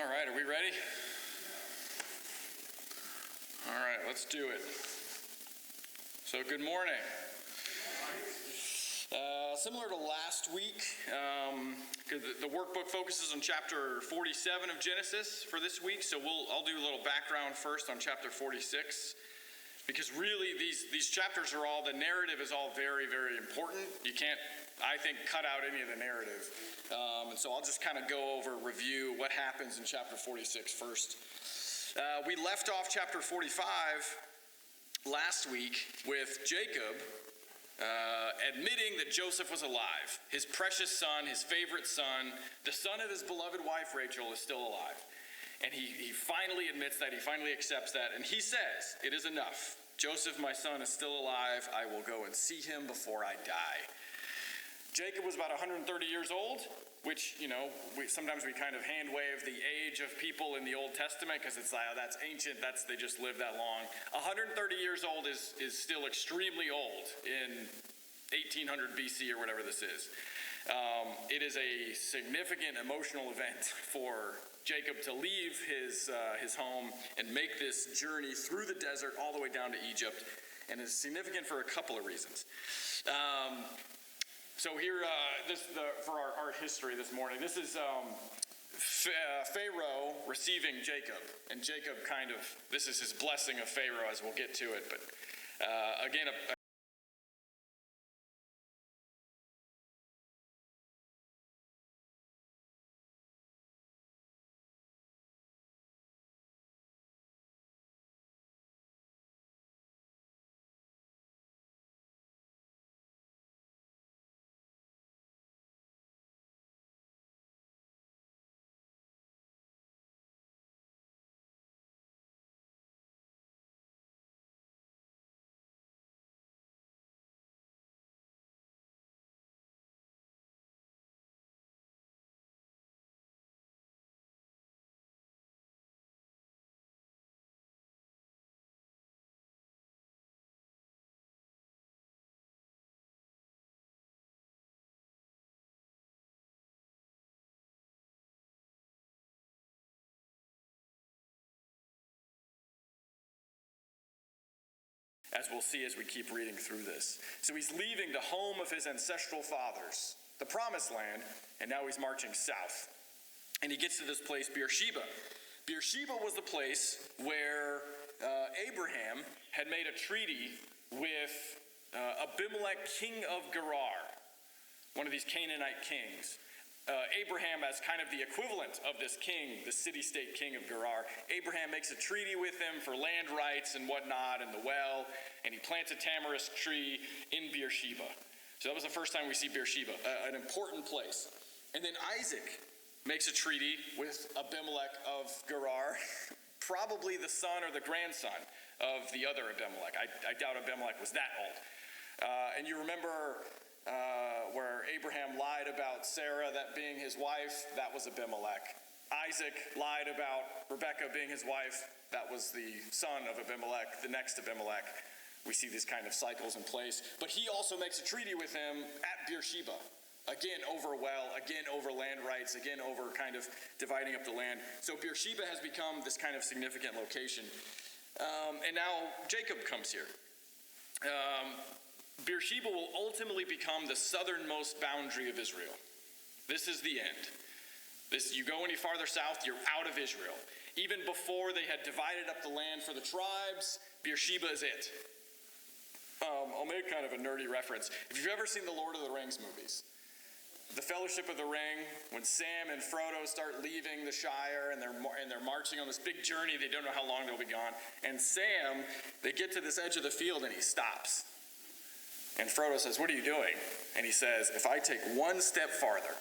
All right, are we ready? All right, let's do it. So, good morning. Similar to last week, the workbook focuses on chapter 47 of Genesis for this week, so I'll do a little background first on chapter 46, because really these chapters are all, the narrative is all very, very important. You can't, I think, cut out any of the narrative. And so I'll just kind of go over, review what happens in chapter 46 first. We left off chapter 45 last week with Jacob admitting that Joseph was alive. His precious son, his favorite son, the son of his beloved wife Rachel is still alive. And he finally admits that, he finally accepts that, and he says, "It is enough. Joseph, my son, is still alive. I will go and see him before I die." Jacob was about 130 years old, which, sometimes we kind of hand wave the age of people in the Old Testament because it's like, oh, that's ancient, they just lived that long. 130 years old is still extremely old in 1800 BC or whatever this is. It is a significant emotional event for Jacob to leave his home and make this journey through the desert all the way down to Egypt, and it's significant for a couple of reasons. So here, for our art history this morning, this is Pharaoh receiving Jacob, and Jacob this is his blessing of Pharaoh, as we'll get to it, but again, as we'll see as we keep reading through this. So he's leaving the home of his ancestral fathers, the promised land, and now he's marching south. And he gets to this place, Beersheba. Beersheba was the place where Abraham had made a treaty with Abimelech, king of Gerar, one of these Canaanite kings. Abraham as kind of the equivalent of this king, the city-state king of Gerar. Abraham makes a treaty with him for land rights and whatnot and the well, and he plants a tamarisk tree in Beersheba. So that was the first time we see Beersheba, an important place. And then Isaac makes a treaty with Abimelech of Gerar, probably the son or the grandson of the other Abimelech. I doubt Abimelech was that old. And you remember where Abraham lied about Sarah, that being his wife, that was Abimelech. Isaac lied about Rebekah being his wife, that was the son of Abimelech, the next Abimelech. We see these kind of cycles in place. But he also makes a treaty with him at Beersheba. Again, over well, again, over land rights, again, over kind of dividing up the land. So Beersheba has become this kind of significant location. And now Jacob comes here. Beersheba will ultimately become the southernmost boundary of Israel. This is the end. You go any farther south, you're out of Israel. Even before they had divided up the land for the tribes, Beersheba is it. I'll make kind of a nerdy reference. If you've ever seen the Lord of the Rings movies, the Fellowship of the Ring, when Sam and Frodo start leaving the Shire and they're marching on this big journey, they don't know how long they'll be gone. And Sam, they get to this edge of the field and he stops. And Frodo says, "What are you doing?" And he says, "If I take one step farther,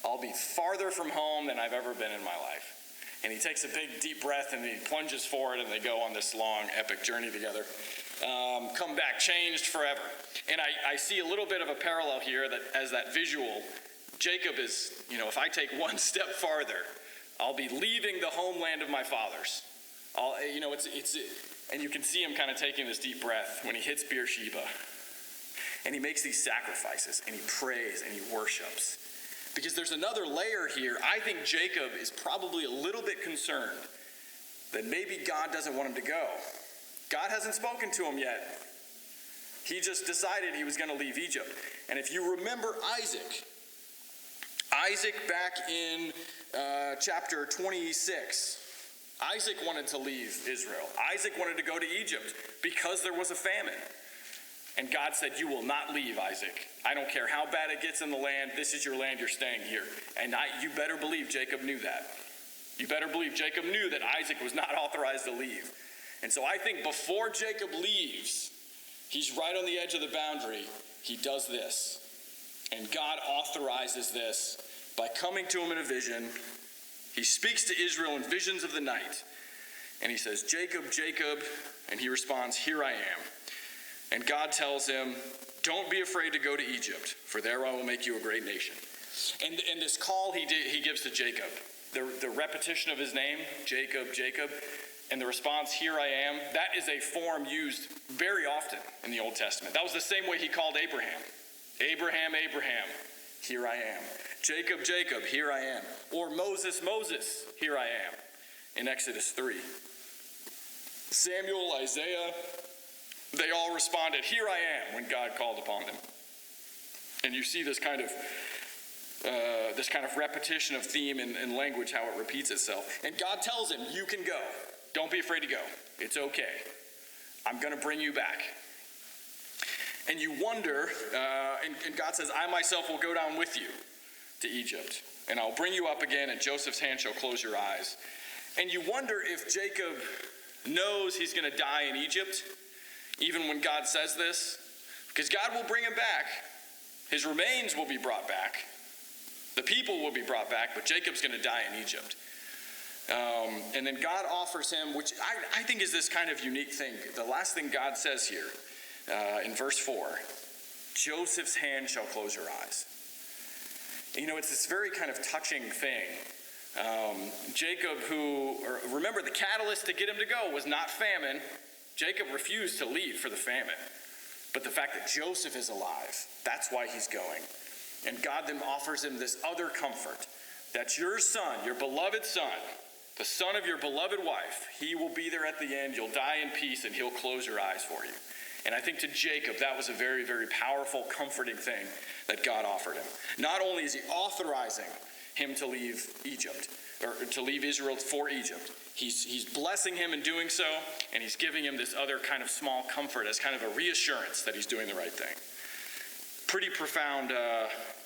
I'll be farther from home than I've ever been in my life." And he takes a big deep breath and he plunges forward and they go on this long epic journey together. Come back changed forever. And I see a little bit of a parallel here that as that visual, Jacob is, if I take one step farther, I'll be leaving the homeland of my fathers. And you can see him kind of taking this deep breath when he hits Beersheba. And he makes these sacrifices, and he prays, and he worships. Because there's another layer here. I think Jacob is probably a little bit concerned that maybe God doesn't want him to go. God hasn't spoken to him yet. He just decided he was going to leave Egypt. And if you remember Isaac back in chapter 26, Isaac wanted to leave Israel. Isaac wanted to go to Egypt because there was a famine. And God said, you will not leave, Isaac. I don't care how bad it gets in the land. This is your land. You're staying here. And you better believe Jacob knew that. You better believe Jacob knew that Isaac was not authorized to leave. And so I think before Jacob leaves, he's right on the edge of the boundary. He does this. And God authorizes this by coming to him in a vision. He speaks to Israel in visions of the night. And he says, Jacob, Jacob. And he responds, here I am. And God tells him, don't be afraid to go to Egypt, for there I will make you a great nation. And this call he gives to Jacob, the repetition of his name, Jacob, Jacob, and the response, here I am, that is a form used very often in the Old Testament. That was the same way he called Abraham. Abraham, Abraham, here I am. Jacob, Jacob, here I am. Or Moses, Moses, here I am, in Exodus 3. Samuel, Isaiah, they all responded, here I am, when God called upon them. And you see this kind of repetition of theme and language, how it repeats itself. And God tells him, you can go. Don't be afraid to go. It's okay. I'm going to bring you back. And you wonder, and God says, I myself will go down with you to Egypt. And I'll bring you up again, and Joseph's hand shall close your eyes. And you wonder if Jacob knows he's going to die in Egypt, even when God says this, because God will bring him back. His remains will be brought back. The people will be brought back, but Jacob's going to die in Egypt. And then God offers him, which I think is this kind of unique thing. The last thing God says here in verse 4, Joseph's hand shall close your eyes. It's this very kind of touching thing. Jacob, remember the catalyst to get him to go was not famine. Jacob refused to leave for the famine. But the fact that Joseph is alive, that's why he's going. And God then offers him this other comfort, that your son, your beloved son, the son of your beloved wife, he will be there at the end. You'll die in peace, and he'll close your eyes for you. And I think to Jacob, that was a very, very powerful, comforting thing that God offered him. Not only is he authorizing him to leave Egypt, or to leave Israel for Egypt, he's blessing him in doing so, and he's giving him this other kind of small comfort as kind of a reassurance that he's doing the right thing. Pretty profound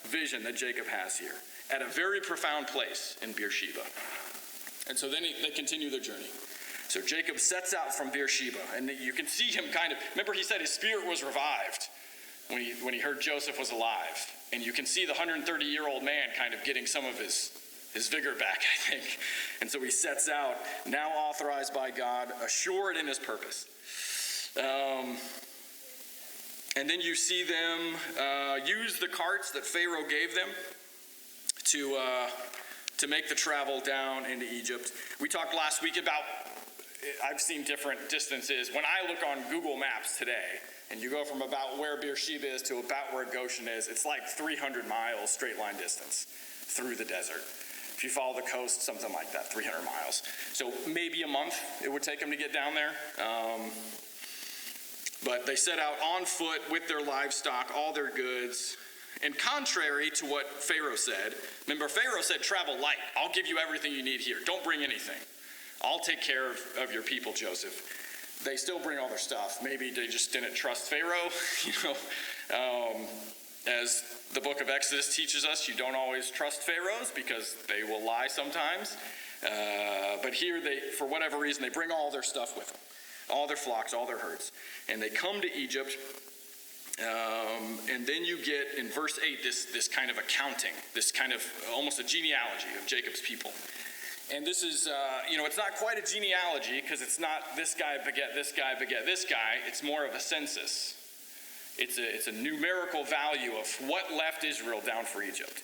vision that Jacob has here, at a very profound place in Beersheba. And so then they continue their journey. So Jacob sets out from Beersheba, and you can see him remember he said his spirit was revived when he heard Joseph was alive. And you can see the 130-year-old man kind of getting some of his vigor back, I think. And so he sets out, now authorized by God, assured in his purpose. And then you see them use the carts that Pharaoh gave them to make the travel down into Egypt. We talked last week about, I've seen different distances. When I look on Google Maps today, and you go from about where Beersheba is to about where Goshen is, it's like 300 miles straight line distance through the desert. If you follow the coast, something like that, 300 miles. So maybe a month it would take them to get down there. But they set out on foot with their livestock, all their goods. And contrary to what Pharaoh said, remember Pharaoh said, travel light. I'll give you everything you need here. Don't bring anything. I'll take care of your people, Joseph. They still bring all their stuff. Maybe they just didn't trust Pharaoh. As the book of Exodus teaches us, you don't always trust pharaohs because they will lie sometimes. But here, for whatever reason, they bring all their stuff with them. All their flocks, all their herds. And they come to Egypt. And then you get, in verse 8, this kind of accounting, this kind of almost a genealogy of Jacob's people. And this is, it's not quite a genealogy because it's not this guy beget this guy beget this guy. It's more of a census. It's a numerical value of what left Israel down for Egypt.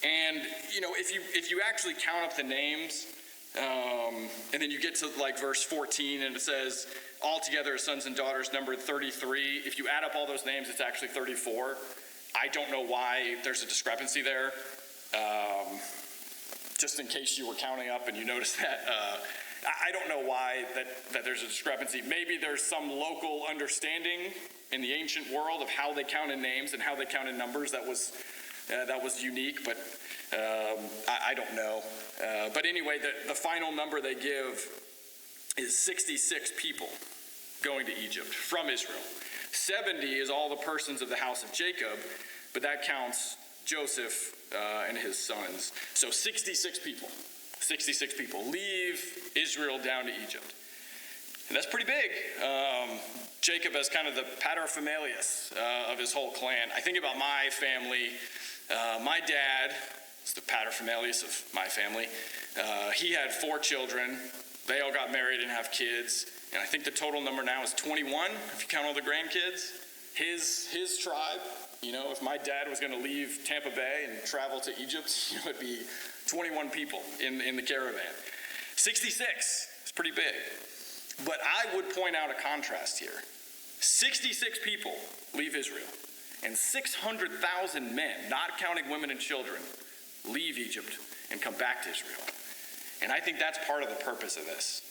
And, if you actually count up the names, and then you get to like verse 14 and it says, altogether his sons and daughters numbered 33. If you add up all those names, it's actually 34. I don't know why there's a discrepancy there. Just in case you were counting up and you noticed that, I don't know why that there's a discrepancy. Maybe there's some local understanding in the ancient world of how they counted names and how they counted numbers that was unique, but I don't know. But anyway, the final number they give is 66 people going to Egypt from Israel. 70 is all the persons of the house of Jacob, but that counts Joseph and his sons. So 66 people leave Israel down to Egypt. And that's pretty big. Jacob as kind of the paterfamilias of his whole clan. I think about my family. My dad is the paterfamilias of my family. He had 4 children. They all got married and have kids. And I think the total number now is 21, if you count all the grandkids. His tribe, if my dad was going to leave Tampa Bay and travel to Egypt, it would be 21 people in the caravan. 66 is pretty big. But I would point out a contrast here. 66 people leave Israel, and 600,000 men, not counting women and children, leave Egypt and come back to Israel. And I think that's part of the purpose of this.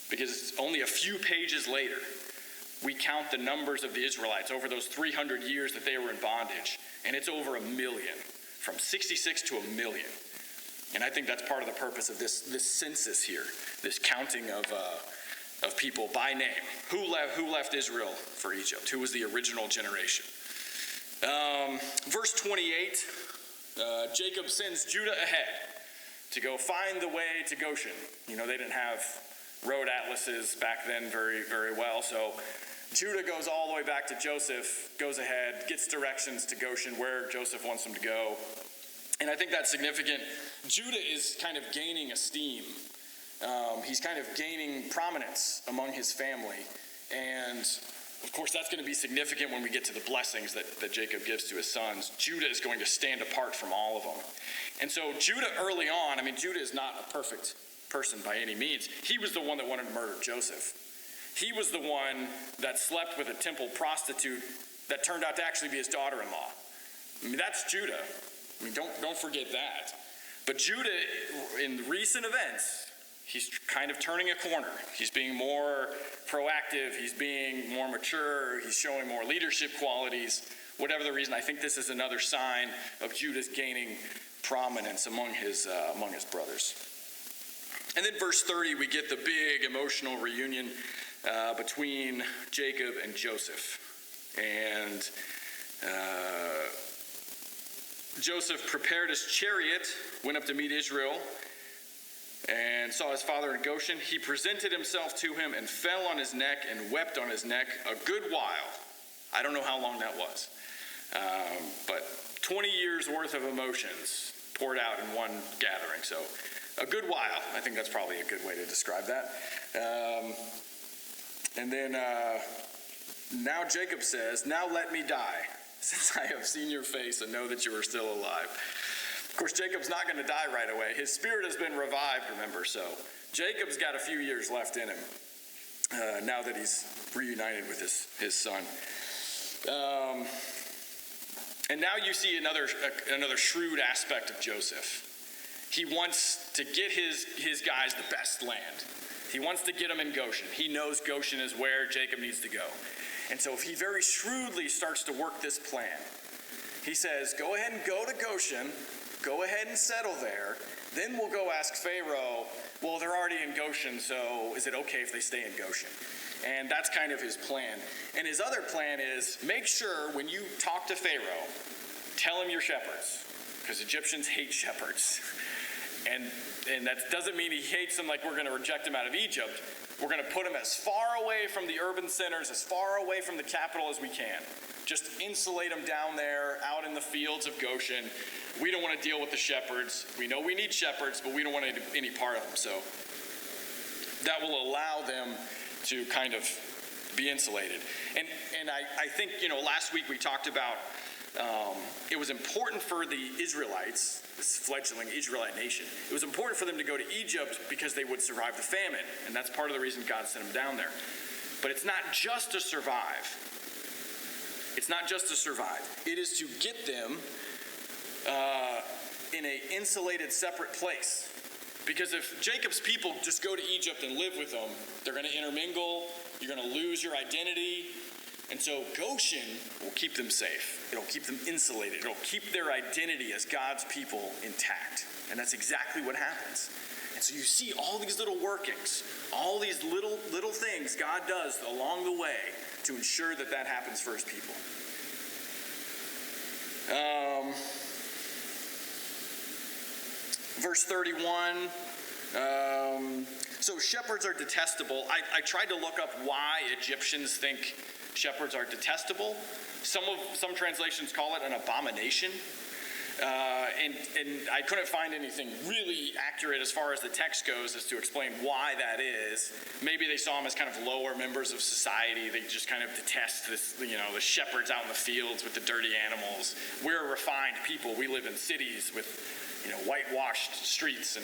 Because only a few pages later, we count the numbers of the Israelites over those 300 years that they were in bondage, and it's over 1 million, from 66 to 1 million. And I think that's part of the purpose of this census here, this counting of people by name. Who left Israel for Egypt? Who was the original generation? Verse 28, Jacob sends Judah ahead to go find the way to Goshen. They didn't have road atlases back then very, very well. So Judah goes all the way back to Joseph, goes ahead, gets directions to Goshen, where Joseph wants him to go. And I think that's significant. Judah is kind of gaining esteem. He's kind of gaining prominence among his family. And of course, that's going to be significant when we get to the blessings that Jacob gives to his sons. Judah is going to stand apart from all of them. And so Judah early on, Judah is not a perfect person by any means. He was the one that wanted to murder Joseph. He was the one that slept with a temple prostitute that turned out to actually be his daughter-in-law. That's Judah. Don't forget that. But Judah, in recent events, he's kind of turning a corner. He's being more proactive. He's being more mature. He's showing more leadership qualities. Whatever the reason, I think this is another sign of Judah's gaining prominence among his brothers. And then verse 30, we get the big emotional reunion between Jacob and Joseph. And Joseph prepared his chariot, went up to meet Israel, and saw his father in Goshen. He presented himself to him and fell on his neck and wept on his neck a good while. I don't know how long that was, but 20 years worth of emotions poured out in one gathering. So a good while. I think that's probably a good way to describe that. And then now Jacob says, "Now let me die, since I have seen your face and know that you are still alive." Of course, Jacob's not going to die right away. His spirit has been revived, remember. So Jacob's got a few years left in him now that he's reunited with his son. And now you see another shrewd aspect of Joseph. He wants to get his guys the best land. He wants to get them in Goshen. He knows Goshen is where Jacob needs to go. And so he very shrewdly starts to work this plan. He says, go ahead and go to Goshen. Go ahead and settle there. Then we'll go ask Pharaoh, well, they're already in Goshen, so is it okay if they stay in Goshen? And that's kind of his plan. And his other plan is, make sure when you talk to Pharaoh, tell him you're shepherds, because Egyptians hate shepherds. And that doesn't mean he hates them like we're going to reject him out of Egypt. We're going to put him as far away from the urban centers, as far away from the capital as we can. Just insulate him down there, out in the fields of Goshen. We don't want to deal with the shepherds. We know we need shepherds, but we don't want any part of them. So that will allow them to kind of be insulated. And I think, last week we talked about it was important for the Israelites, this fledgling Israelite nation, it was important for them to go to Egypt because they would survive the famine. And that's part of the reason God sent them down there. But it's not just to survive. It's not just to survive. It is to get them in an insulated, separate place. Because if Jacob's people just go to Egypt and live with them, they're going to intermingle, you're going to lose your identity. And so Goshen will keep them safe. It'll keep them insulated. It'll keep their identity as God's people intact. And that's exactly what happens. And so you see all these little workings, all these little things God does along the way to ensure that that happens for his people. Verse 31, so shepherds are detestable. I tried to look up why Egyptians think shepherds are detestable. Some translations call it an abomination. And I couldn't find anything really accurate as far as the text goes as to explain why that is. Maybe they saw them as kind of lower members of society. They just kind of detest this, the shepherds out in the fields with the dirty animals. We're a refined people. We live in cities with whitewashed streets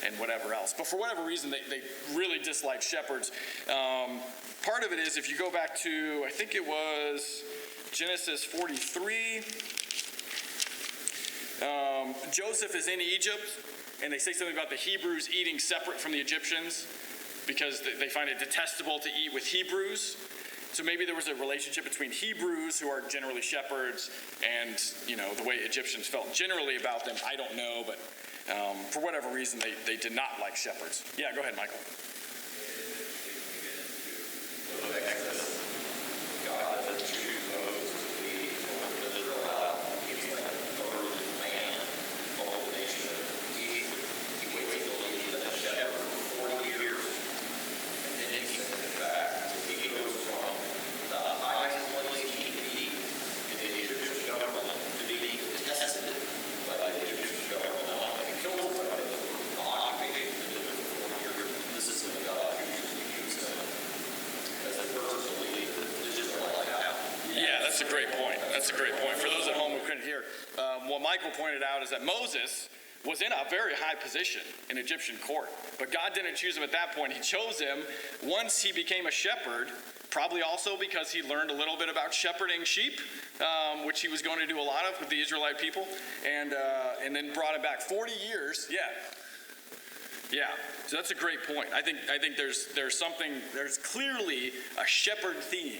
and whatever else. But for whatever reason, they really dislike shepherds. Part of it is, if you go back to, I think it was Genesis 43, Joseph is in Egypt, and they say something about the Hebrews eating separate from the Egyptians because they find it detestable to eat with Hebrews. So maybe there was a relationship between Hebrews, who are generally shepherds, and the way Egyptians felt generally about them. I don't know, but for whatever reason, they did not like shepherds. Yeah, go ahead, Michael. That's a great point. That's a great point. For those at home who couldn't hear, what Michael pointed out is that Moses was in a very high position in Egyptian court. But God didn't choose him at that point. He chose him once he became a shepherd, probably also because he learned a little bit about shepherding sheep, which he was going to do a lot of with the Israelite people, and then brought him back 40 years. Yeah, so that's a great point. I think there's clearly a shepherd theme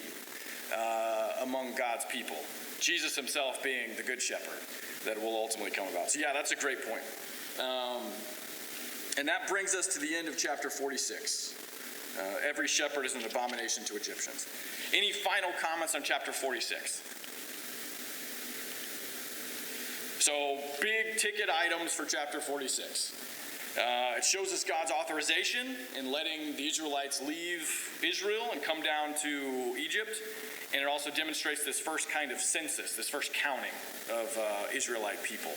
among God's people. Jesus himself being the good shepherd that will ultimately come about. So yeah, that's a great point. And that brings us to the end of chapter 46. Every shepherd is an abomination to Egyptians. Any final comments on chapter 46? So big ticket items for chapter 46. It shows us God's authorization in letting the Israelites leave Israel and come down to Egypt. And it also demonstrates this first kind of census, this first counting of Israelite people.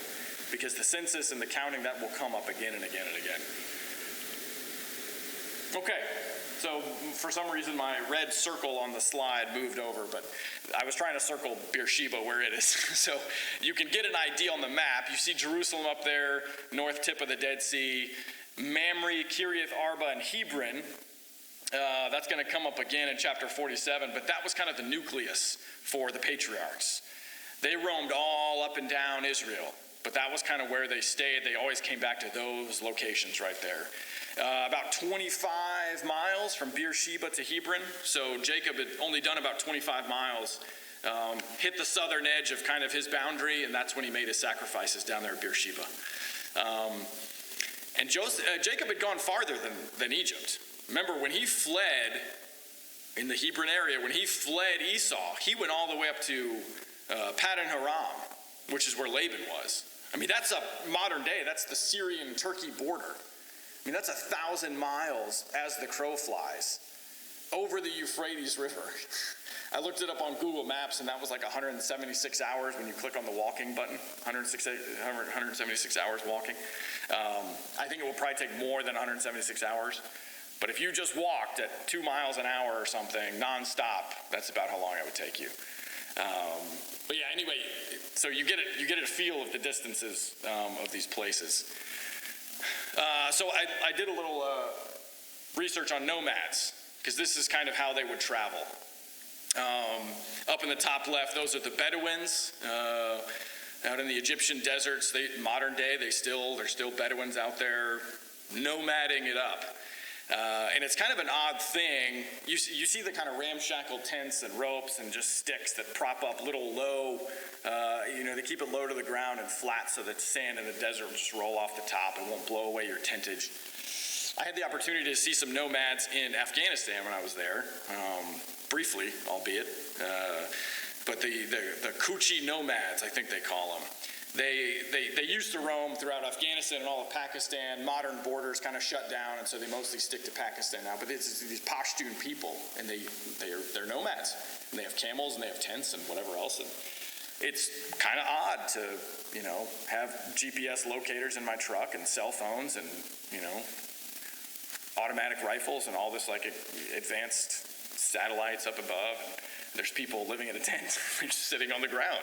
Because the census and the counting, that will come up again and again and again. Okay, so for some reason my red circle on the slide moved over, but I was trying to circle Beersheba where it is. So you can get an idea on the map. You see Jerusalem up there, north tip of the Dead Sea, Mamre, Kiriath Arba, and Hebron. That's going to come up again in chapter 47, but that was kind of the nucleus for the patriarchs. They roamed all up and down Israel, but that was kind of where they stayed. They always came back to those locations right there. About 25 miles from Beersheba to Hebron, so Jacob had only done about 25 miles, hit the southern edge of kind of his boundary, and that's when he made his sacrifices down there at Beersheba. And Jacob had gone farther than Egypt. Remember, when he fled in the Hebron area, when he fled Esau, he went all the way up to Paddan Aram, which is where Laban was. I mean, that's a modern day, that's the Syrian-Turkey border. I mean, that's 1,000 miles as the crow flies over the Euphrates River. I looked it up on Google Maps, and that was like 176 hours when you click on the walking button, 176 hours walking. I think it will probably take more than 176 hours. But if you just walked at 2 miles an hour or something, nonstop, that's about how long it would take you. But yeah, anyway, so you get a feel of the distances of these places. So I did a little research on nomads, because this is kind of how they would travel. Up in the top left, those are the Bedouins. Out in the Egyptian deserts, modern day, there's still Bedouins out there nomading it up. And it's kind of an odd thing. You see the kind of ramshackle tents and ropes and just sticks that prop up little low, they keep it low to the ground and flat so that sand in the desert will just roll off the top and won't blow away your tentage. I had the opportunity to see some nomads in Afghanistan when I was there, briefly, albeit. But the Kuchi nomads, I think they call them. They used to roam throughout Afghanistan and all of Pakistan. Modern borders kind of shut down, and so they mostly stick to Pakistan now. But it's these Pashtun people, and they're nomads. And they have camels, and they have tents, and whatever else. And it's kind of odd to, have GPS locators in my truck and cell phones and, automatic rifles and all this like advanced satellites up above. And there's people living in a tent, just sitting on the ground,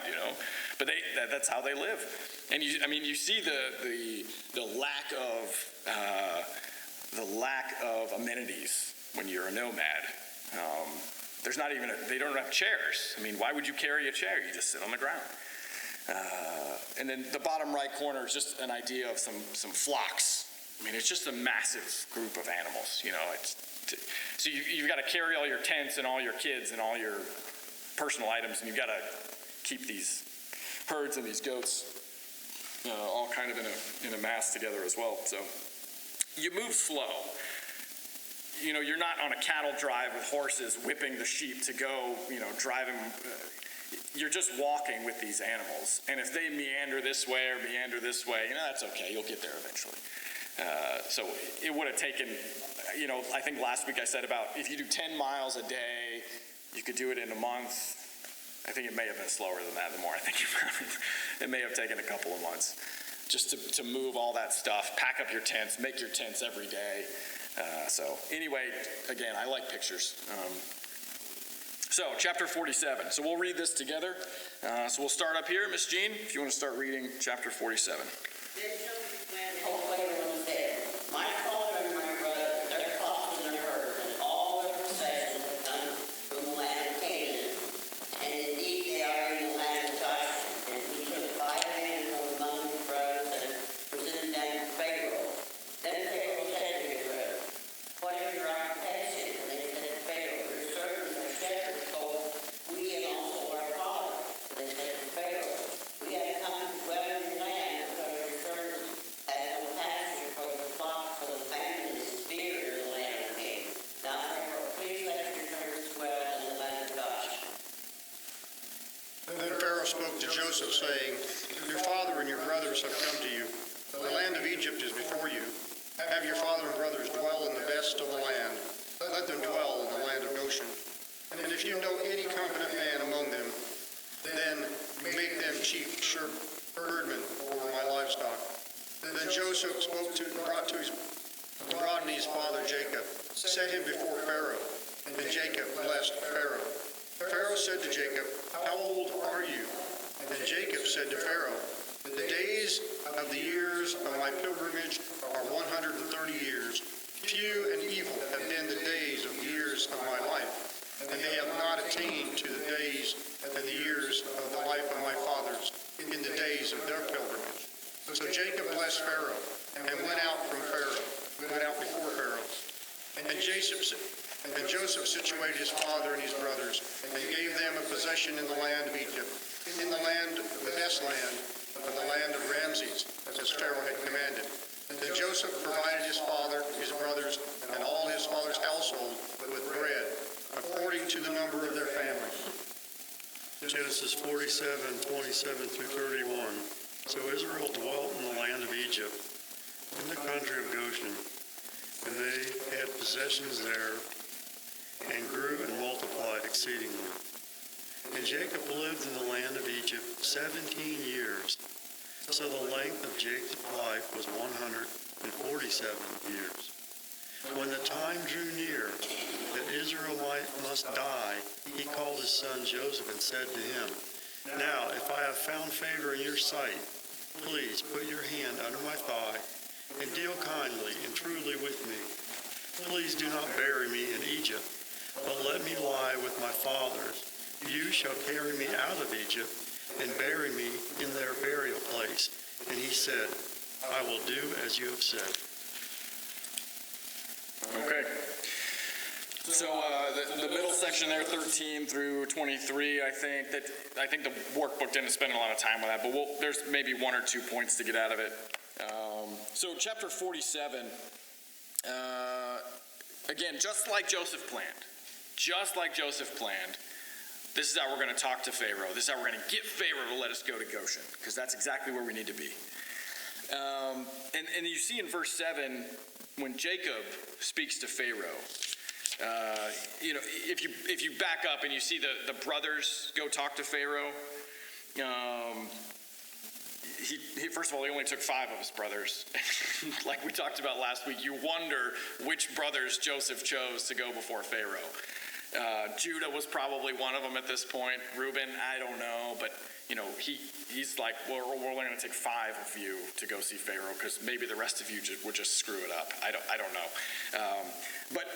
But that's how they live. And you see the lack of amenities when you're a nomad. There's not even they don't have chairs. Why would you carry a chair? You just sit on the ground. And then the bottom right corner is just an idea of some flocks. It's just a massive group of animals, So you've got to carry all your tents and all your kids and all your personal items, and you've got to keep these herds and these goats all kind of in a mass together as well. So you move slow. You're not on a cattle drive with horses whipping the sheep to go, driving. You're just walking with these animals. And if they meander this way or meander this way, that's okay. You'll get there eventually. So it would have taken, I think last week I said about if you do 10 miles a day, you could do it in a month. I think it may have been slower than that the more I think about it. It may have taken a couple of months just to move all that stuff, pack up your tents, make your tents every day. So anyway, again, I like pictures. So chapter 47. So we'll read this together. So we'll start up here. Miss Jean, if you want to start reading chapter 47. Spoke to Joseph, saying, "Your father and your brothers have come to you. The land of Egypt is before you. Have your father and brothers dwell in the best of the land. Let them dwell in the land of Goshen. And if you know any competent man among them, then make them chief herdmen over my livestock." Then Joseph brought his father Jacob, set him before Pharaoh, and Jacob blessed Pharaoh. Pharaoh said to Jacob, "How old are you?" And Jacob said to Pharaoh, "The days of the years of my pilgrimage are 130 years. Few and evil have been the days of the years of my life, and they have not attained to the days and the years of the life of my fathers in the days of their pilgrimage." So Jacob blessed Pharaoh and went out before Pharaoh. And Joseph situated his father and his brothers and gave them a possession in the land of Egypt, in the best land of the land of Ramses, as Pharaoh had commanded. And then Joseph provided his father, his brothers, and all his father's household with bread, according to the number of their families. Genesis 47:27 through 31. So Israel dwelt in the land of Egypt, in the country of Goshen, and they had possessions there, and grew and multiplied exceedingly. And Jacob lived in the land of Egypt 17 years. So the length of Jacob's life was 147 years. When the time drew near that Israel must die, he called his son Joseph and said to him, "Now, if I have found favor in your sight, please put your hand under my thigh and deal kindly and truly with me. Please do not bury me in Egypt, but let me lie with my fathers. You shall carry me out of Egypt, and bury me in their burial place. And he said, I will do as you have said. Okay. So the middle section there, 13 through 23, I think the workbook didn't spend a lot of time on that, but there's maybe one or 2 points to get out of it. So chapter 47, again, just like Joseph planned, this is how we're going to talk to Pharaoh. This is how we're going to get Pharaoh to let us go to Goshen, because that's exactly where we need to be. And you see in verse 7, when Jacob speaks to Pharaoh, if you back up and you see the brothers go talk to Pharaoh, he first of all, he only took 5 of his brothers. Like we talked about last week, you wonder which brothers Joseph chose to go before Pharaoh. Judah was probably one of them at this point. Reuben, I don't know, but he's like, well, we're only going to take 5 of you to go see Pharaoh, because maybe the rest of you would just screw it up. I don't know. But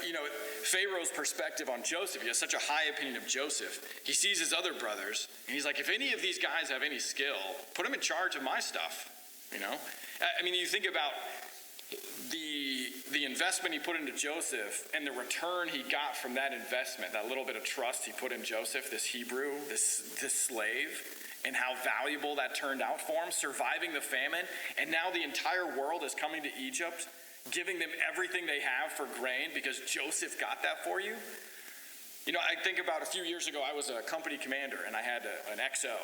Pharaoh's perspective on Joseph, he has such a high opinion of Joseph. He sees his other brothers, and he's like, if any of these guys have any skill, put them in charge of my stuff. I mean, you think about the investment he put into Joseph and the return he got from that investment, that little bit of trust he put in Joseph, this Hebrew, this slave, and how valuable that turned out for him, surviving the famine, and now the entire world is coming to Egypt, giving them everything they have for grain because Joseph got that for you. I think about a few years ago, I was a company commander, and I had an XO,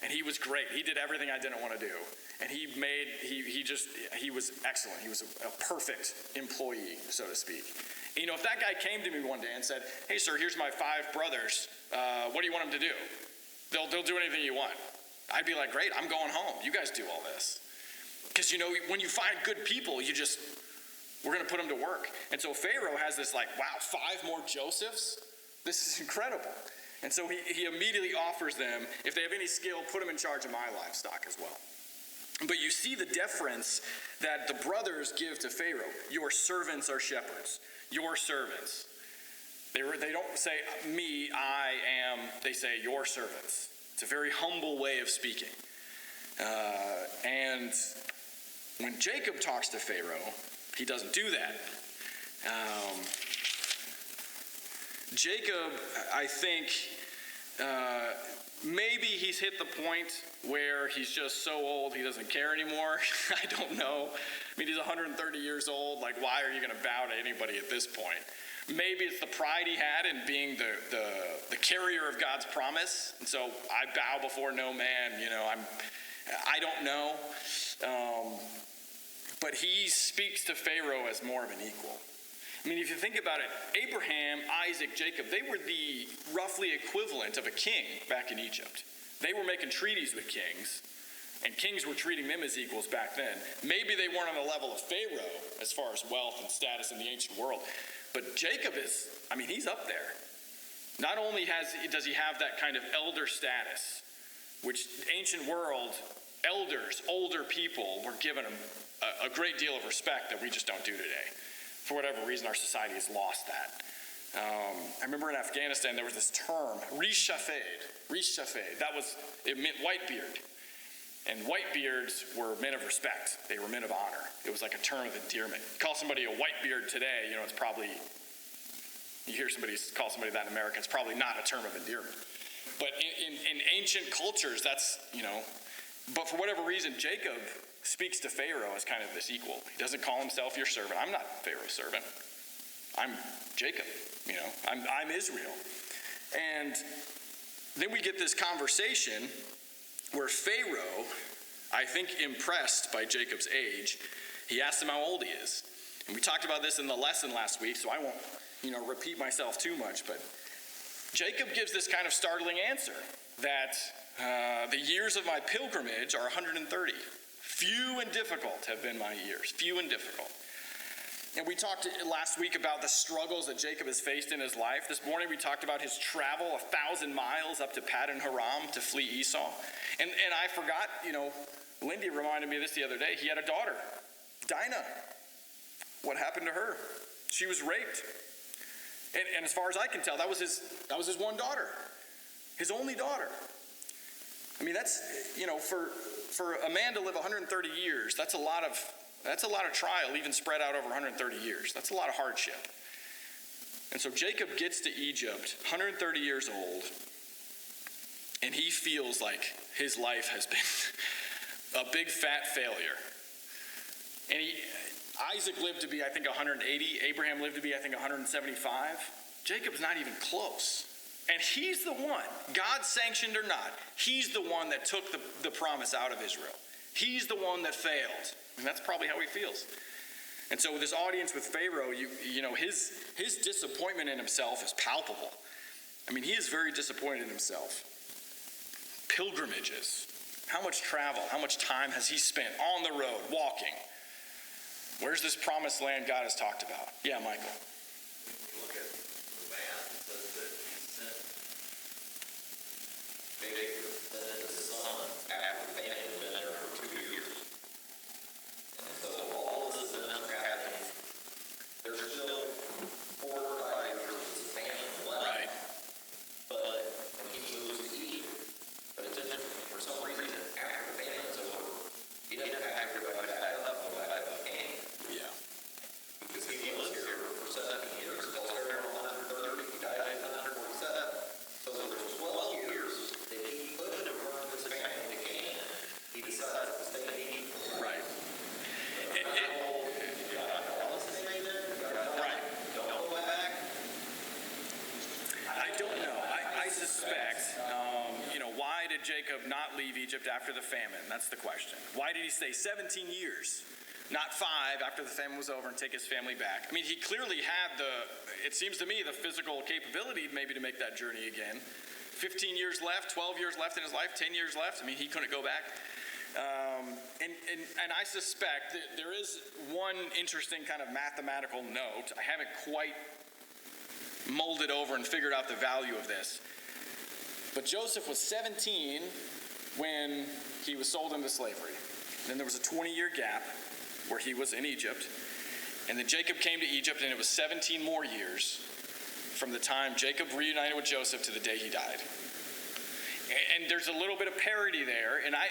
and he was great. He did everything I didn't want to do. And he was excellent. He was a perfect employee, so to speak. And, if that guy came to me one day and said, hey, sir, here's my 5 brothers. What do you want them to do? They'll do anything you want. I'd be like, great, I'm going home. You guys do all this. Because, when you find good people, we're going to put them to work. And so Pharaoh has this wow, 5 more Josephs? This is incredible. And so he immediately offers them, if they have any skill, put them in charge of my livestock as well. But you see the deference that the brothers give to Pharaoh. Your servants are shepherds. Your servants. They don't say me, I am. They say your servants. It's a very humble way of speaking. And when Jacob talks to Pharaoh, he doesn't do that. Jacob, I think, maybe he's hit the point where he's just so old he doesn't care anymore. I don't know. I mean, he's 130 years old. Why are you going to bow to anybody at this point? Maybe it's the pride he had in being the carrier of God's promise. And so I bow before no man. I don't know. But he speaks to Pharaoh as more of an equal. I mean, if you think about it, Abraham, Isaac, Jacob, they were the roughly equivalent of a king back in Egypt. They were making treaties with kings, and kings were treating them as equals back then. Maybe they weren't on the level of Pharaoh as far as wealth and status in the ancient world, but Jacob he's up there. Not only does he have that kind of elder status, which ancient world elders, older people, were given a great deal of respect that we just don't do today. For whatever reason, our society has lost that. I remember in Afghanistan, there was this term, Rish Shafed. It meant white beard. And white beards were men of respect. They were men of honor. It was like a term of endearment. You call somebody a white beard today, it's probably, you hear somebody call somebody that in America, it's probably not a term of endearment. But in ancient cultures, that's, but for whatever reason, Jacob speaks to Pharaoh as kind of this equal. He doesn't call himself your servant. I'm not Pharaoh's servant. I'm Jacob, I'm Israel. And then we get this conversation where Pharaoh, I think impressed by Jacob's age, he asks him how old he is. And we talked about this in the lesson last week, so I won't, repeat myself too much, but Jacob gives this kind of startling answer that the years of my pilgrimage are 130. Few and difficult have been my years. Few and difficult. And we talked last week about the struggles that Jacob has faced in his life. This morning we talked about his travel 1,000 miles up to Paddan Aram to flee Esau. And I forgot, Lindy reminded me of this the other day. He had a daughter, Dinah. What happened to her? She was raped. And as far as I can tell, that was his one daughter. His only daughter. I mean, that's, for a man to live 130 years, that's a lot of trial, even spread out over 130 years. That's a lot of hardship. And so Jacob gets to Egypt, 130 years old, and he feels like his life has been a big fat failure. And Isaac lived to be, I think, 180. Abraham lived to be, I think, 175. Jacob's not even close. And he's the one, God sanctioned or not, he's the one that took the promise out of Israel. He's the one that failed. And that's probably how he feels. And so with this audience with Pharaoh, his disappointment in himself is palpable. I mean, he is very disappointed in himself. Pilgrimages. How much travel, how much time has he spent on the road, walking? Where's this promised land God has talked about? Yeah, Michael. Look at the man, it says that he sent his son after the famine had been there for 2 years. And so all of this event happening, there's still 4 or 5 years of this famine left. Right. But when he moves to Egypt, but it's interesting, for some reason, after the famine is over, he doesn't have to go back up and go back up again. Yeah. Because he was here for 7 years, until started on 130, he died at 147. So there's 12 years that he could have brought his family to Canaan. He decided to stay in Egypt. Right. Right. Don't go back. I don't know. I suspect, why did Jacob not leave Egypt after the famine? That's the question. Why did he stay 17 years, not 5 after the famine was over, and take his family back? I mean, he clearly had it seems to me, the physical capability maybe to make that journey again. 15 years left, 12 years left in his life, 10 years left. I mean, he couldn't go back. And I suspect that there is one interesting kind of mathematical note. I haven't quite molded over and figured out the value of this. But Joseph was 17 when he was sold into slavery. Then there was a 20-year gap where he was in Egypt. And then Jacob came to Egypt, and it was 17 more years from the time Jacob reunited with Joseph to the day he died. And there's a little bit of parity there. And I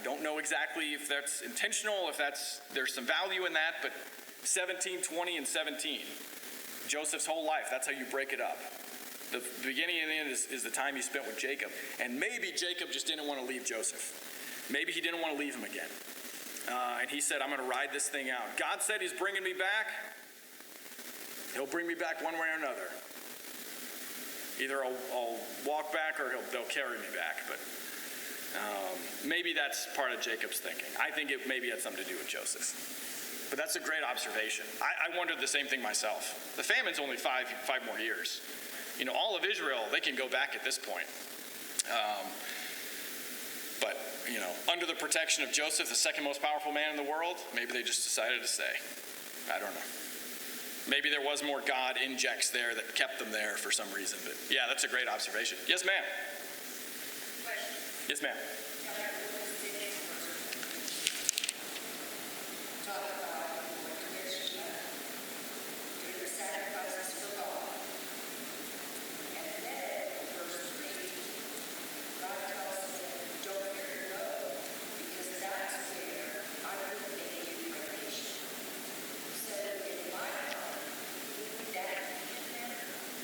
don't know exactly if that's intentional, if there's some value in that, but 17, 20, and 17. Joseph's whole life, that's how you break it up. The beginning and the end is the time he spent with Jacob. And maybe Jacob just didn't want to leave Joseph. Maybe he didn't want to leave him again. And he said, I'm going to ride this thing out. God said he's bringing me back. He'll bring me back one way or another. Either I'll walk back or they'll carry me back. But maybe that's part of Jacob's thinking. I think it maybe had something to do with Joseph. But that's a great observation. I wondered the same thing myself. The famine's only 5 more years. All of Israel, they can go back at this point. But under the protection of Joseph, the second most powerful man in the world, maybe they just decided to stay. I don't know. Maybe there was more God injects there that kept them there for some reason. But yeah, that's a great observation. Yes, ma'am. Yes, ma'am.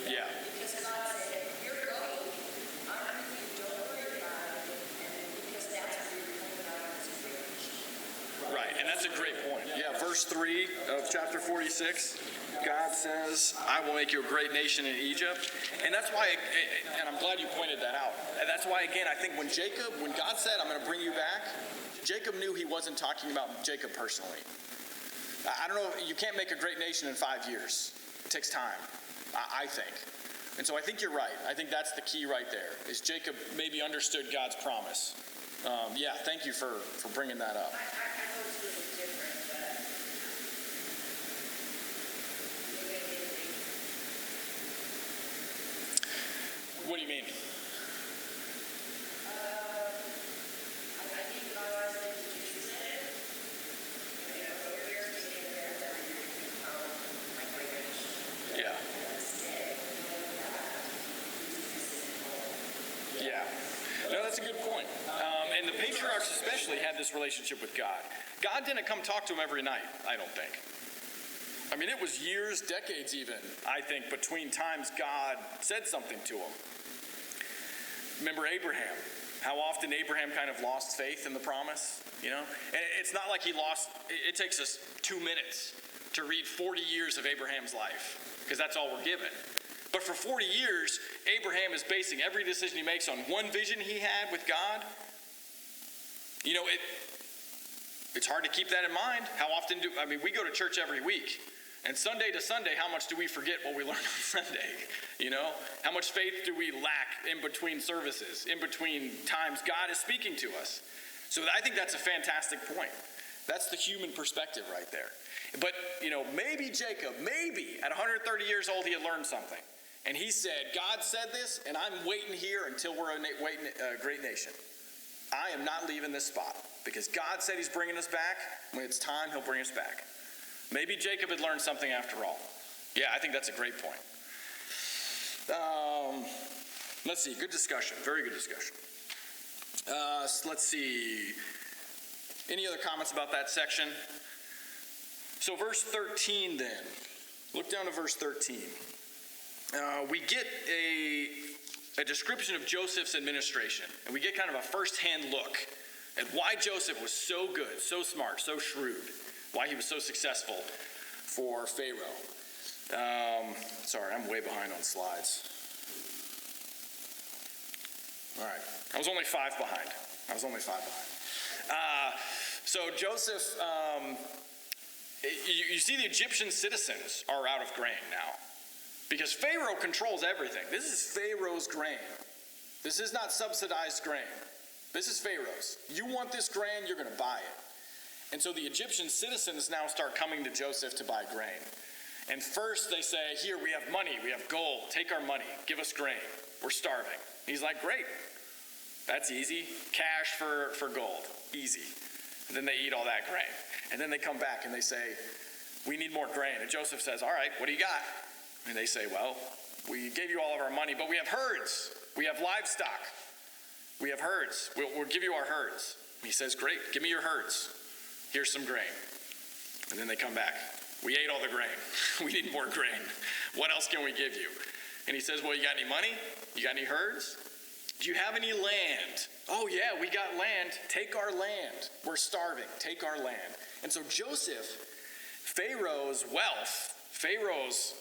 Yeah. Right, and that's a great point. Yeah, verse 3 of chapter 46, God says, I will make you a great nation in Egypt. And that's why, and I'm glad you pointed that out. And that's why, again, I think when God said, I'm going to bring you back, Jacob knew he wasn't talking about Jacob personally. I don't know, you can't make a great nation in 5 years. It takes time, I think. And so I think you're right. I think that's the key right there, is Jacob maybe understood God's promise. Yeah, thank you for bringing that up. What do you mean? Yeah. Yeah. No, that's a good point. And the patriarchs especially had this relationship with God. God didn't come talk to them every night, I don't think. I mean, it was years, decades even, I think, between times God said something to him. Remember Abraham, how often Abraham kind of lost faith in the promise, you know? And it's not like he lost, it takes us 2 minutes to read 40 years of Abraham's life, because that's all we're given. But for 40 years, Abraham is basing every decision he makes on one vision he had with God. You know, it's hard to keep that in mind. How often we go to church every week. And Sunday to Sunday, how much do we forget what we learned on Sunday? You know, how much faith do we lack in between services, in between times God is speaking to us? So I think that's a fantastic point. That's the human perspective right there. But, you know, maybe Jacob, maybe at 130 years old, he had learned something. And he said, God said this, and I'm waiting here until we're a great nation. I am not leaving this spot because God said he's bringing us back. When it's time, he'll bring us back. Maybe Jacob had learned something after all. Yeah, I think that's a great point. Let's see, good discussion, very good discussion. Let's see, any other comments about that section? So verse 13 then, look down to verse 13. We get a description of Joseph's administration, and we get kind of a first-hand look at why Joseph was so good, so smart, so shrewd, why he was so successful for Pharaoh. Sorry, I'm way behind on slides. All right, I was only 5 behind. So Joseph, you see the Egyptian citizens are out of grain now because Pharaoh controls everything. This is Pharaoh's grain. This is not subsidized grain. This is Pharaoh's. You want this grain, you're going to buy it. And so the Egyptian citizens now start coming to Joseph to buy grain. And first they say, here, we have money, we have gold, take our money, give us grain, we're starving. He's like, great, that's easy, cash for gold, easy. And then they eat all that grain. And then they come back and they say, we need more grain. And Joseph says, all right, what do you got? And they say, well, we gave you all of our money, but we have herds, we have livestock, we have herds, we'll give you our herds. And he says, great, give me your herds. Here's some grain. And then they come back. We ate all the grain. We need more grain. What else can we give you? And he says, well, you got any money? You got any herds? Do you have any land? Oh, yeah, we got land. Take our land. We're starving. Take our land. And so Joseph, Pharaoh's wealth, Pharaoh's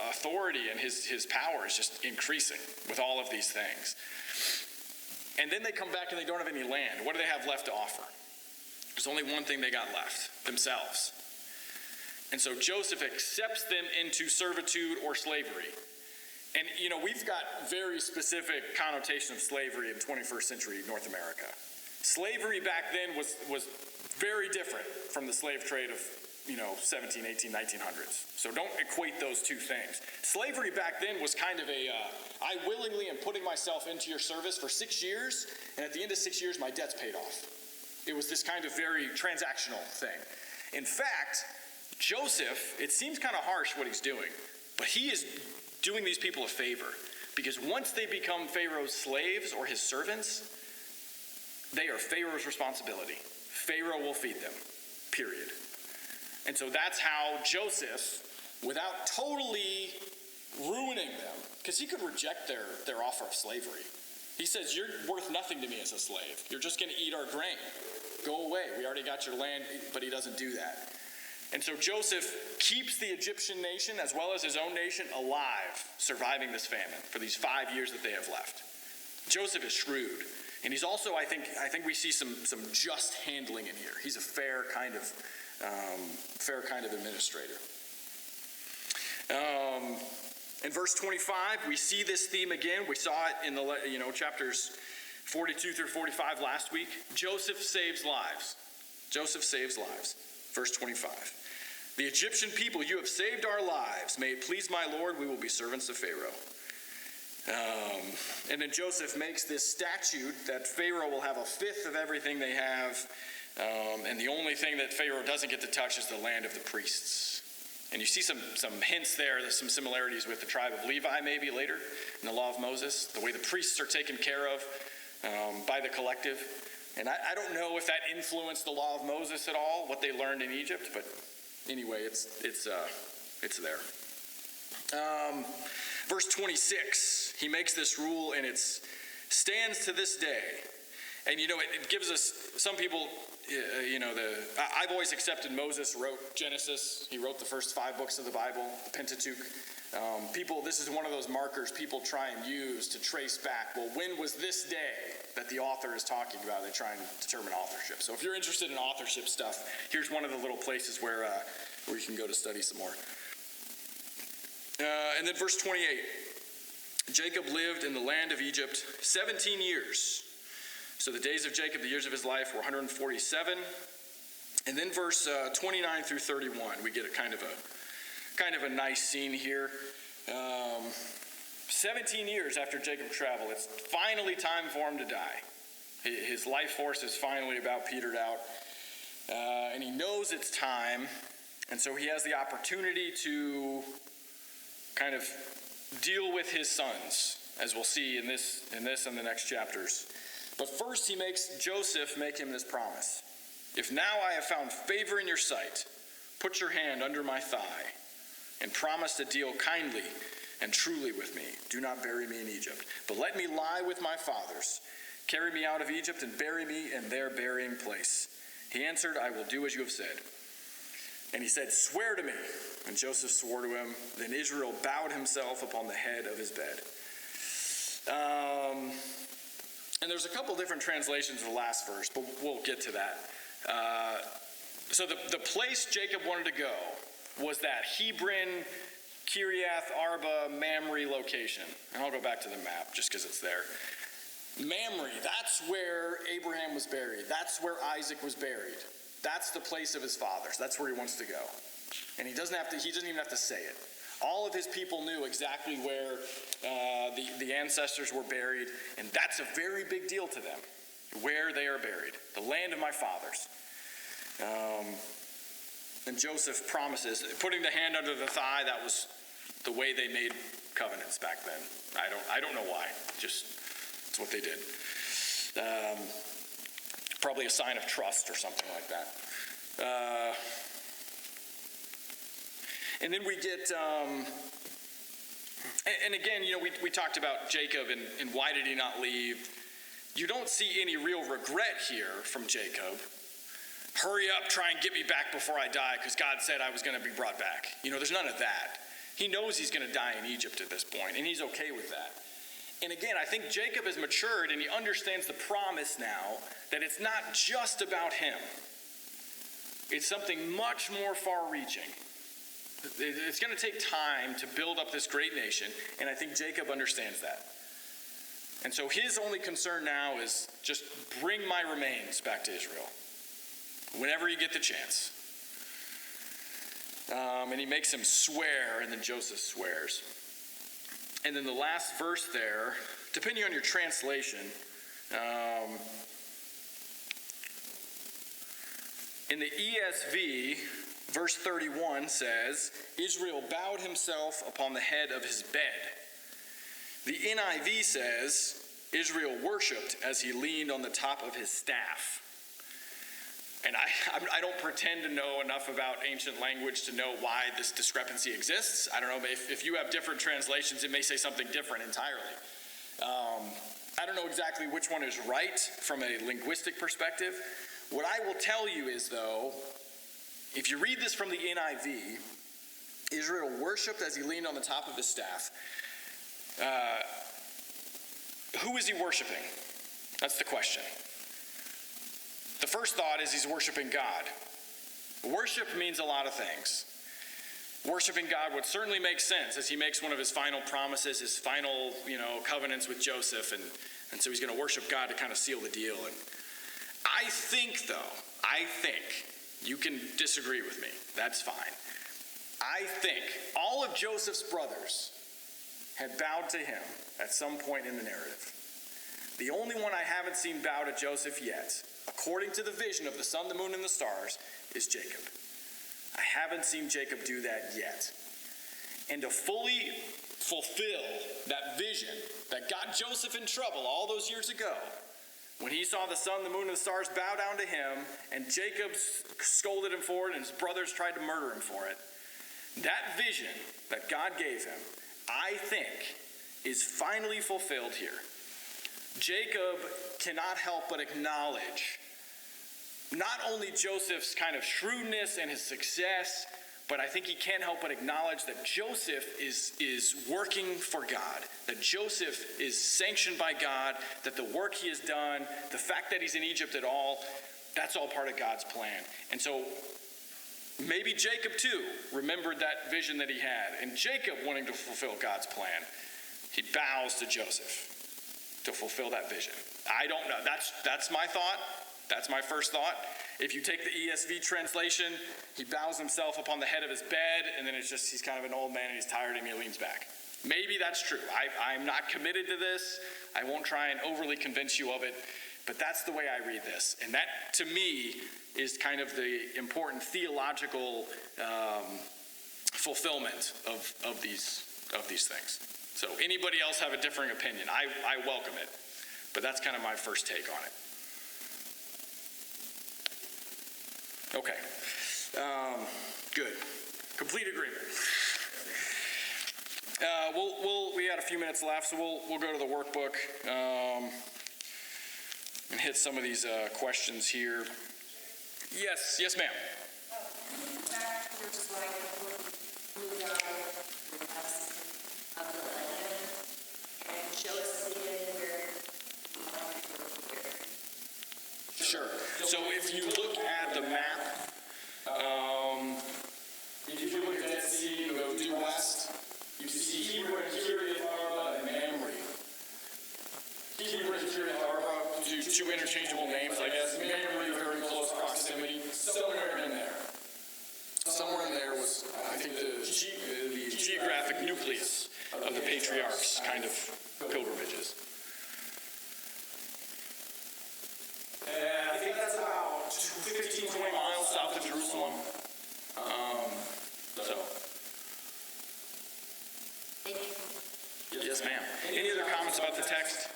authority and his power is just increasing with all of these things. And then they come back and they don't have any land. What do they have left to offer? There's only one thing they got left, themselves. And so Joseph accepts them into servitude or slavery. And, you know, we've got very specific connotation of slavery in 21st century North America. Slavery back then was very different from the slave trade of, 17, 18, 1900s. So don't equate those two things. Slavery back then was kind of I willingly am putting myself into your service for 6 years, and at the end of 6 years, my debt's paid off. It was this kind of very transactional thing. In fact, Joseph, it seems kind of harsh what he's doing, but he is doing these people a favor, because once they become Pharaoh's slaves or his servants, they are Pharaoh's responsibility. Pharaoh will feed them, period. And so that's how Joseph, without totally ruining them, because he could reject their offer of slavery. He says, you're worth nothing to me as a slave. You're just going to eat our grain. Go away. We already got your land, but he doesn't do that. And so Joseph keeps the Egyptian nation as well as his own nation alive, surviving this famine for these 5 years that they have left. Joseph is shrewd. And he's also, I think we see some just handling in here. He's a fair kind of administrator. In verse 25, we see this theme again. We saw it in the chapters 42 through 45 last week. Joseph saves lives. Joseph saves lives. Verse 25. The Egyptian people, you have saved our lives. May it please my Lord, we will be servants of Pharaoh. And then Joseph makes this statute that Pharaoh will have a fifth of everything they have. And the only thing that Pharaoh doesn't get to touch is the land of the priests. And you see some hints there. There's some similarities with the tribe of Levi maybe later in the law of Moses. The way the priests are taken care of. by the collective. And I don't know if that influenced the law of Moses at all, what they learned in Egypt, but anyway, it's there. Verse 26, he makes this rule, and it stands to this day. And it gives us, some people, I've always accepted Moses wrote Genesis. He wrote the first 5 books of the Bible, the Pentateuch. This is one of those markers people try and use to trace back. Well, when was this day that the author is talking about? They try and determine authorship. So if you're interested in authorship stuff, here's one of the little places where you can go to study some more. And then verse 28, Jacob lived in the land of Egypt 17 years. So the days of Jacob, the years of his life, were 147. And then verse 29 through 31, we get a kind of a nice scene here. 17 years after Jacob traveled, it's finally time for him to die. His life force is finally about petered out. And he knows it's time. And so he has the opportunity to kind of deal with his sons, as we'll see in this and the next chapters. But first he makes Joseph make him this promise. If now I have found favor in your sight, put your hand under my thigh and promise to deal kindly and truly with me. Do not bury me in Egypt, but let me lie with my fathers. Carry me out of Egypt and bury me in their burying place. He answered, I will do as you have said. And he said, swear to me. And Joseph swore to him. Then Israel bowed himself upon the head of his bed. And there's a couple different translations of the last verse, but we'll get to that. So the place Jacob wanted to go was that Hebron, Kiriath Arba, Mamre location. And I'll go back to the map just because it's there. Mamre, that's where Abraham was buried. That's where Isaac was buried. That's the place of his fathers. That's where he wants to go. And he doesn't even have to say it. All of his people knew exactly where the ancestors were buried, and that's a very big deal to them, where they are buried, the land of my fathers. And Joseph promises, putting the hand under the thigh, that was the way they made covenants back then. I don't know why, just it's what they did. Probably a sign of trust or something like that. And then we get, and again, we talked about Jacob and why did he not leave. You don't see any real regret here from Jacob. Hurry up, try and get me back before I die because God said I was going to be brought back. There's none of that. He knows he's going to die in Egypt at this point, and he's okay with that. And again, I think Jacob has matured and he understands the promise now that it's not just about him. It's something much more far-reaching. It's going to take time to build up this great nation, and I think Jacob understands that. And so his only concern now is just bring my remains back to Israel whenever you get the chance. And he makes him swear, and then Joseph swears. And then the last verse there, depending on your translation, in the ESV, verse 31 says, Israel bowed himself upon the head of his bed. The NIV says, Israel worshipped as he leaned on the top of his staff. And I don't pretend to know enough about ancient language to know why this discrepancy exists. I don't know, if you have different translations, it may say something different entirely. I don't know exactly which one is right from a linguistic perspective. What I will tell you is, though, if you read this from the NIV, Israel worshipped as he leaned on the top of his staff. Who is he worshiping? That's the question. The first thought is he's worshiping God. Worship means a lot of things. Worshiping God would certainly make sense as he makes one of his final promises, his final, covenants with Joseph, and so he's going to worship God to kind of seal the deal. And I think, you can disagree with me, that's fine. I think all of Joseph's brothers had bowed to him at some point in the narrative. The only one I haven't seen bow to Joseph yet, according to the vision of the sun, the moon, and the stars, is Jacob. I haven't seen Jacob do that yet. And to fully fulfill that vision that got Joseph in trouble all those years ago when he saw the sun, the moon, and the stars bow down to him, and Jacob scolded him for it, and his brothers tried to murder him for it. That vision that God gave him, I think, is finally fulfilled here. Jacob cannot help but acknowledge not only Joseph's kind of shrewdness and his success, but I think he can't help but acknowledge that Joseph is working for God, that Joseph is sanctioned by God, that the work he has done, the fact that he's in Egypt at all, that's all part of God's plan. And so maybe Jacob too remembered that vision that he had, and Jacob wanting to fulfill God's plan, he bows to Joseph to fulfill that vision. I don't know. That's my thought. That's my first thought. If you take the ESV translation, he bows himself upon the head of his bed, and then it's just he's kind of an old man and he's tired and he leans back. Maybe that's true. I'm not committed to this. I won't try and overly convince you of it, but that's the way I read this. And that, to me, is kind of the important theological fulfillment of these things. So anybody else have a differing opinion? I welcome it, but that's kind of my first take on it. Okay, good. Complete agreement. We had a few minutes left, so we'll go to the workbook and hit some of these questions here. Yes, ma'am. Sure. So if you look at the map, if you look at Dead Sea and go due west, you see Hebron, Kiriath Arba, and Mamre. Hebron and Kiriath Arba, two interchangeable names, I guess. Mamre, very close proximity. Somewhere in there. Somewhere in there was, I think, the geographic nucleus of the patriarchs' kind of pilgrimages. And I think that's about 15, 20 miles south of Jerusalem. Yes, ma'am. Any other comments about the text?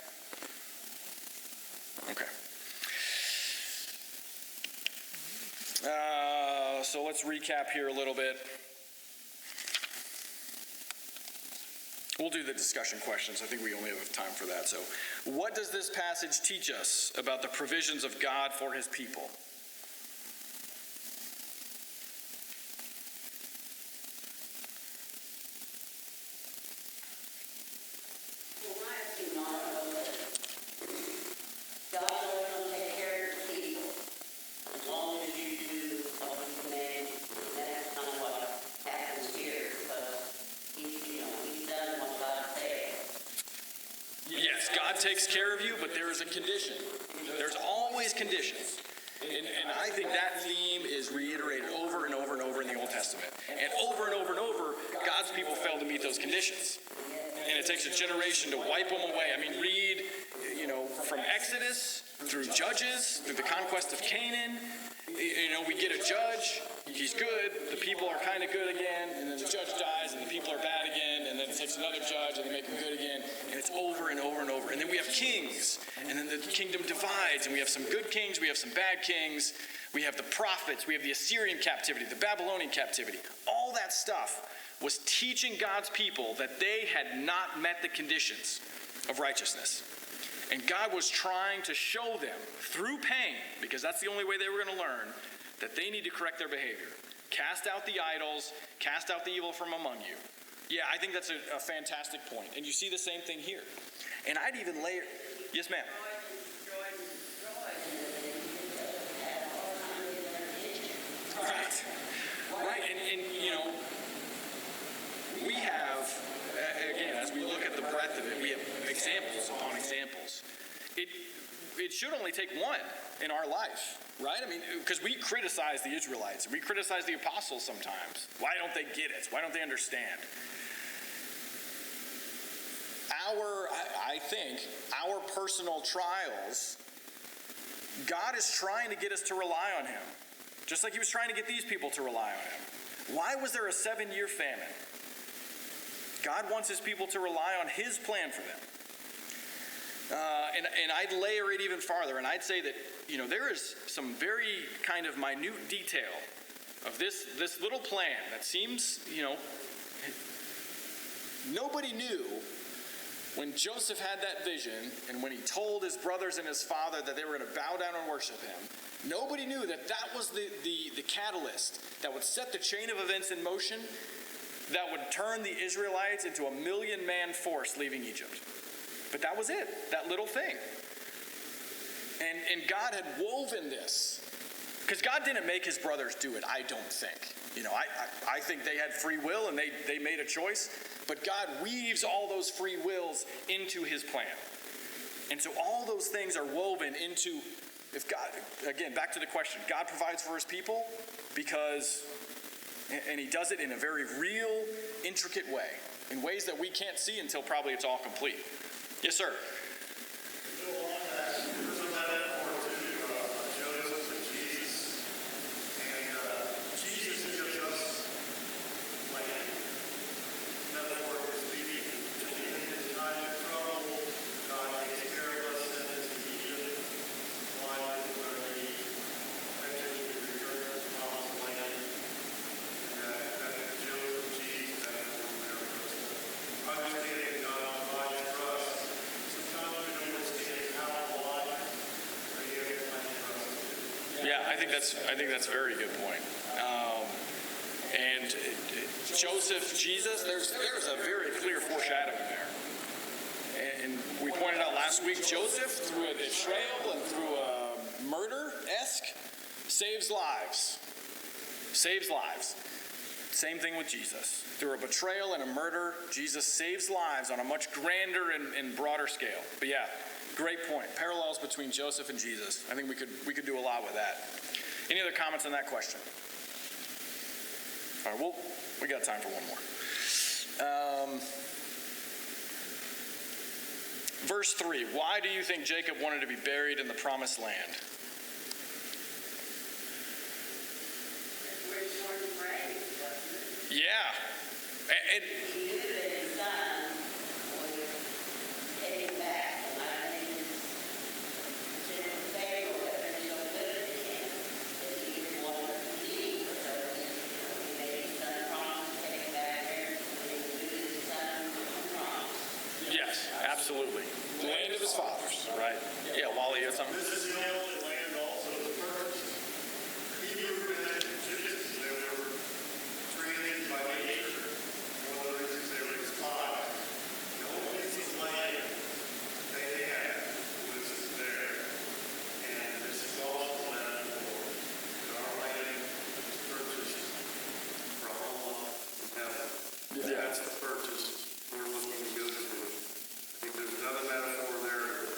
Okay. So let's recap here a little bit. We'll do the discussion questions. I think we only have time for that. So, what does this passage teach us about the provisions of God for his people? Takes care of you, but there is a condition. There's always conditions. And I think that theme is reiterated over and over and over in the Old Testament. And over, God's people fail to meet those conditions. And it takes a generation to wipe them away. I mean, read, from Exodus through Judges, through the conquest of Canaan. We get a judge, he's good, the people are kind of good again, and then the judge dies, and the people are bad again, and then it takes another judge, and they make him good again, and it's over and over and over. And then we have kings, and then the kingdom divides, and we have some good kings, we have some bad kings, we have the prophets, we have the Assyrian captivity, the Babylonian captivity. All that stuff was teaching God's people that they had not met the conditions of righteousness. And God was trying to show them through pain, because that's the only way they were going to learn, that they need to correct their behavior. Cast out the idols, cast out the evil from among you. Yeah, I think that's a fantastic point. And you see the same thing here. And I'd even layer, yes ma'am. Right, and we have, again, as we look at the breadth of it, we have examples upon examples. It should only take one in our life, right? I mean, because we criticize the Israelites. We criticize the apostles sometimes. Why don't they get it? Why don't they understand? I think our personal trials, God is trying to get us to rely on him, just like he was trying to get these people to rely on him. Why was there a 7-year famine? God wants his people to rely on his plan for them. And I'd layer it even farther, and I'd say that, there is some very kind of minute detail of this little plan that seems, nobody knew when Joseph had that vision and when he told his brothers and his father that they were going to bow down and worship him. Nobody knew that was the catalyst that would set the chain of events in motion that would turn the Israelites into a 1,000,000-man force leaving Egypt. But that was it, that little thing. And God had woven this. Because God didn't make his brothers do it, I don't think. I think they had free will and they made a choice. But God weaves all those free wills into his plan. And so all those things are woven into, if God, again, back to the question, God provides for his people because, and he does it in a very real, intricate way, in ways that we can't see until probably it's all complete. Yes, sir. Yeah, I think that's a very good point. And Joseph, Jesus, there's a very clear foreshadowing there. And we pointed out last week, Joseph, through a betrayal and through a murder-esque, saves lives. Saves lives. Same thing with Jesus. Through a betrayal and a murder, Jesus saves lives on a much grander and broader scale. But yeah, great point. Parallels between Joseph and Jesus. I think we could do a lot with that. Any other comments on that question? All right, we got time for one more. Verse 3, why do you think Jacob wanted to be buried in the promised land? Yeah. And yes, absolutely. The land of his fathers, right? Yeah, Wally, you had something? This is the only land also of the first. Hebrew and Egyptians, they were trained by nature. One of the reasons they were despised. The only piece of land they had was there. And this is also the land of the Lord. Our land was purchased from Allah from heaven. Yeah. That's the purchase we're looking to go to. I think there's another metaphor there.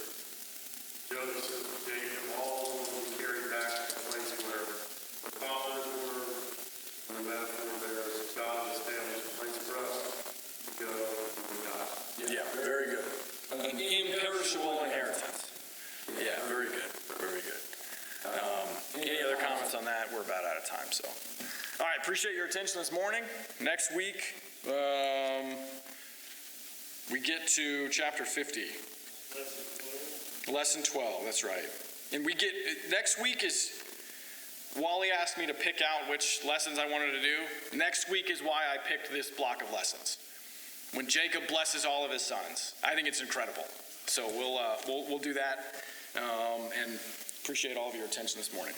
Joseph, Jacob, all of them was carried back to the place where the fathers were. And the metaphor there is God established a place for us to go and God. Yeah, very good. An imperishable inheritance. Yeah, very good. Very good. Any other comments on that? We're about out of time, so. All right, appreciate your attention this morning. Next week, we get to chapter 50. Lesson 12, that's right. And next week is, Wally asked me to pick out which lessons I wanted to do. Next week is why I picked this block of lessons. When Jacob blesses all of his sons. I think it's incredible. So we'll do that, and appreciate all of your attention this morning.